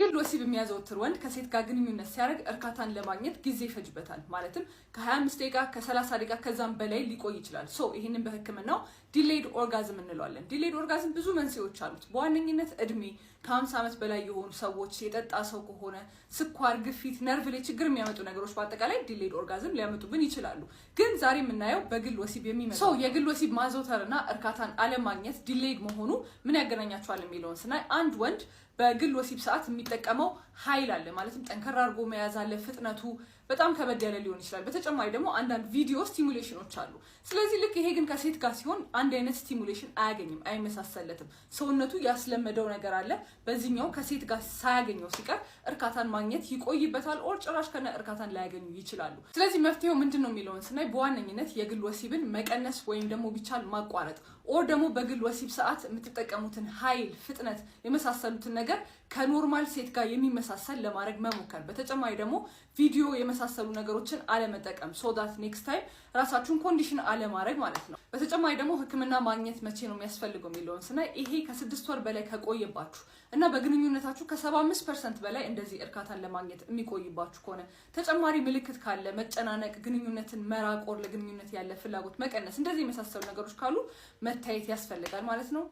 የግል ወሲብ የሚያዘወትር ወንድ ከሴት ጋር ግንኙነት ሲያደርግ እርካታን ለማግኘት ጊዜ ይፈጅበታል። ማለትም ከ25 ደቂቃ ከ30 ደቂቃ ከዛም በላይ ሊቆይ ይችላል። ይሄንን በህክምናው ዲሌይድ ኦርጋዝም እንለዋለን። ዲሌይድ ኦርጋዝም ብዙ መንስኤዎች አሉት። በዋነኝነት እድሜ፣ ከ50 ዓመት በላይ የሆኑ ሰዎች፣ የጠጣ ሰው ከሆነ ስኳር፣ ግፊት፣ ነርቭ ላይ ችግር የሚያመጡ ነገሮች በአጠቃላይ ዲሌይድ ኦርጋዝም ሊያመጡብን ይችላሉ። ግን ዛሬ የምናየው በግል ወሲብ የሚመጣው የግል ወሲብ ማዘውተርና እርካታን አለማግኘት ዲሌይድ መሆኑ ምን ያገናኛቸዋል የሚለውን ስናይ አንድ ወንድ በግል ወሲብ ሰዓት የሚጠቀመው ኃይል አለ። ማለትም ጠንከር አድርጎ መያዝ አለ። ፍጥነቱ በጣም ከበድ ያለ ሊሆን ይችላል። በተጨማሪ ደግሞ አንዳንድ ቪዲዮ ስቲሙሌሽኖች አሉ። ስለዚህ ልክ ይሄ ግን ከሴት ጋር ሲሆን አንድ አይነት ስቲሙሌሽን አያገኝም፣ አይመሳሰለትም። ሰውነቱ ያስለመደው ነገር አለ። በዚህኛው ከሴት ጋር ሳያገኘው ሲቀር እርካታን ማግኘት ይቆይበታል። ኦር ጭራሽ ከነ እርካታን ላያገኙ ይችላሉ። ስለዚህ መፍትሄው ምንድን ነው የሚለውን ስናይ በዋነኝነት የግል ወሲብን መቀነስ ወይም ደግሞ ቢቻል ማቋረጥ፣ ኦር ደግሞ በግል ወሲብ ሰዓት የምትጠቀሙትን ኃይል፣ ፍጥነት የመሳሰሉትን ነገር ከኖርማል ሴት ጋር የሚመሳሰል ለማድረግ መሞከር። በተጨማሪ ደግሞ ቪዲዮ የመሳሰሉ ነገሮችን አለመጠቀም ሶ ዳት ኔክስት ታይም ራሳችሁን ኮንዲሽን አለማድረግ ማለት ነው። በተጨማሪ ደግሞ ህክምና ማግኘት መቼ ነው የሚያስፈልገው የሚለውን ስናይ ይሄ ከ6 ወር በላይ ከቆየባችሁ እና በግንኙነታችሁ ከ75% በላይ እንደዚህ እርካታን ለማግኘት የሚቆይባችሁ ከሆነ፣ ተጨማሪ ምልክት ካለ መጨናነቅ፣ ግንኙነትን መራቆር፣ ለግንኙነት ያለ ፍላጎት መቀነስ፣ እንደዚህ የመሳሰሉ ነገሮች ካሉ መታየት ያስፈልጋል ማለት ነው።